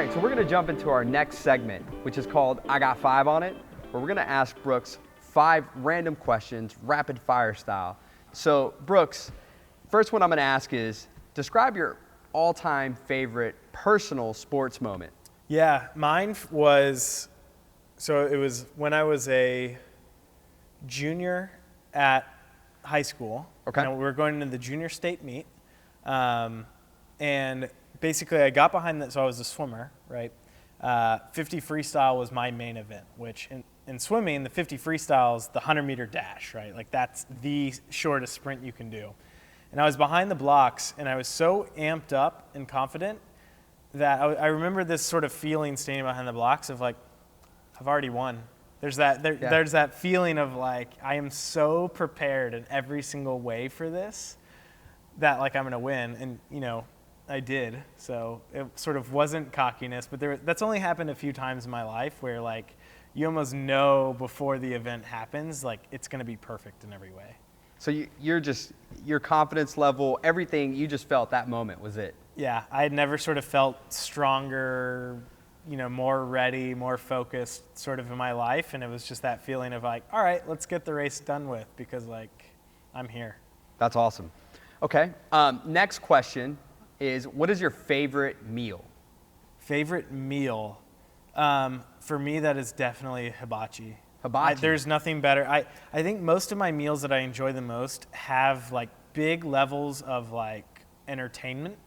right, so we're going to jump into our next segment, which is called I Got 5 on It, where we're going to ask Brooks 5 random questions, rapid fire style. So, Brooks, first one I'm going to ask is, describe your all-time favorite personal sports moment. Yeah, mine was, so it was when I was a junior at high school. Okay. We were going into the junior state meet. And basically I got behind that, so I was a swimmer, right? 50 freestyle was my main event, which in swimming, the 50 freestyle is the 100-meter dash, right? Like that's the shortest sprint you can do. And I was behind the blocks, and I was so amped up and confident that I remember this sort of feeling standing behind the blocks of like, I've already won. There's that feeling of like, I am so prepared in every single way for this that like I'm going to win. And, you know, I did. So it sort of wasn't cockiness, but that's only happened a few times in my life where like you almost know before the event happens, like it's going to be perfect in every way. So your confidence level, everything, you just felt that moment was it. Yeah, I had never sort of felt stronger, you know, more ready, more focused sort of in my life. And it was just that feeling of like, all right, let's get the race done with because like I'm here. That's awesome. Okay, next question is, what is your favorite meal? Favorite meal? For me, that is definitely hibachi. Hibachi? There's nothing better. I think most of my meals that I enjoy the most have like big levels of like entertainment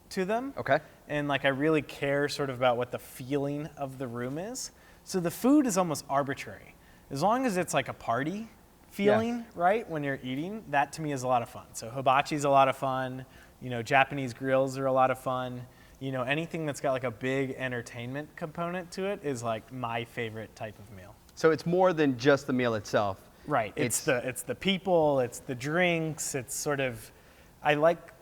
to them. Okay. And like I really care sort of about what the feeling of the room is. So the food is almost arbitrary. As long as it's like a party feeling, right, when you're eating, that to me is a lot of fun. So hibachi is a lot of fun. You know, Japanese grills are a lot of fun. You know, anything that's got like a big entertainment component to it is like my favorite type of meal. So it's more than just the meal itself. Right. It's the people, it's the drinks, it's sort of, I like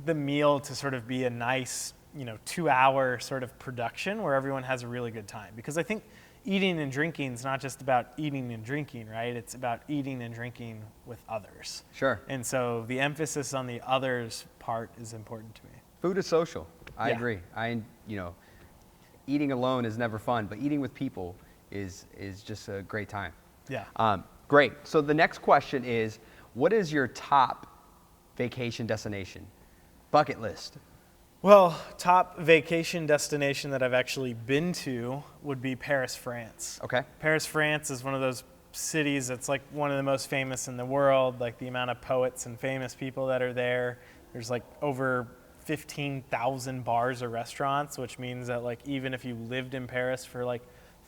the meal to sort of be a nice, you know, 2-hour sort of production where everyone has a really good time. Because I think eating and drinking is not just about eating and drinking, right? It's about eating and drinking with others. Sure. And so the emphasis on the others part is important to me. Food is social. I agree. Eating alone is never fun, but eating with people is just a great time. Yeah. Great. So the next question is, what is your top vacation destination? Bucket list. Well, top vacation destination that I've actually been to would be Paris, France. Okay. Paris, France is one of those cities that's like one of the most famous in the world, like the amount of poets and famous people that are there. There's like over 15,000 bars or restaurants, which means that like even if you lived in Paris for like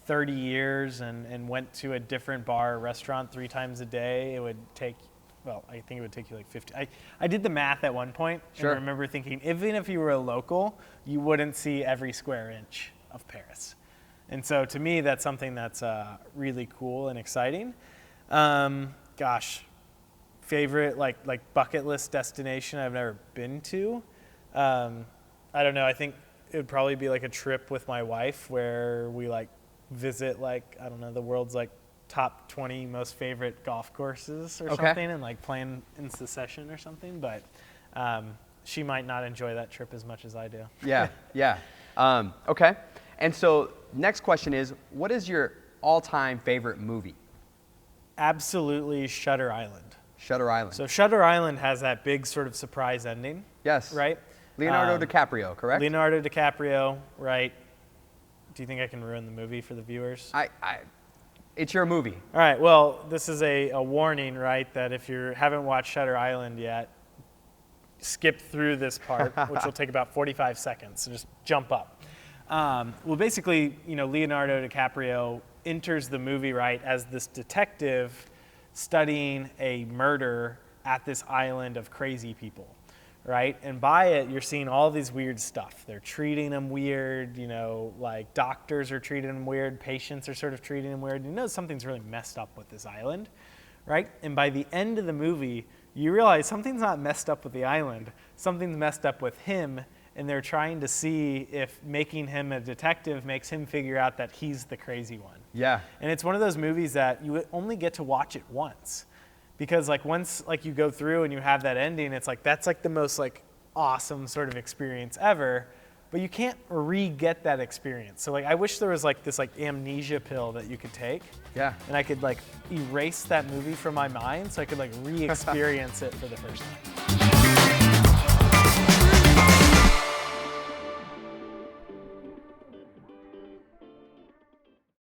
30 years and went to a different bar or restaurant 3 times a day, it would take, well, I think it would take you like 50. I did the math at one point. Sure. And I remember thinking, even if you were a local, you wouldn't see every square inch of Paris. And so to me, that's something that's really cool and exciting. Favorite like bucket list destination I've never been to. I don't know. I think it would probably be like a trip with my wife where we like visit like, I don't know, the world's like top 20 most favorite golf courses or something and like plan in succession or something. But she might not enjoy that trip as much as I do. Yeah. Okay. And so next question is, what is your all-time favorite movie? Absolutely Shutter Island. Shutter Island. So Shutter Island has that big sort of surprise ending. Yes. Right? Leonardo DiCaprio, correct? Leonardo DiCaprio, right. Do you think I can ruin the movie for the viewers? It's your movie. All right, well, this is a warning, right, that if you haven't watched Shutter Island yet, skip through this part, which will take about 45 seconds, so just jump up. Well, basically, you know, Leonardo DiCaprio enters the movie, right, as this detective studying a murder at this island of crazy people, right? And by it, you're seeing all these weird stuff. They're treating him weird, you know, like doctors are treating him weird, patients are sort of treating him weird. You know something's really messed up with this island, right? And by the end of the movie, you realize something's not messed up with the island, something's messed up with him, and they're trying to see if making him a detective makes him figure out that he's the crazy one. Yeah. And it's one of those movies that you only get to watch it once. Because like once like you go through and you have that ending, it's like that's like the most like awesome sort of experience ever. but you can't re-get that experience. So like, I wish there was like this like amnesia pill that you could take. Yeah. And I could like erase that movie from my mind so I could like re-experience it for the first time.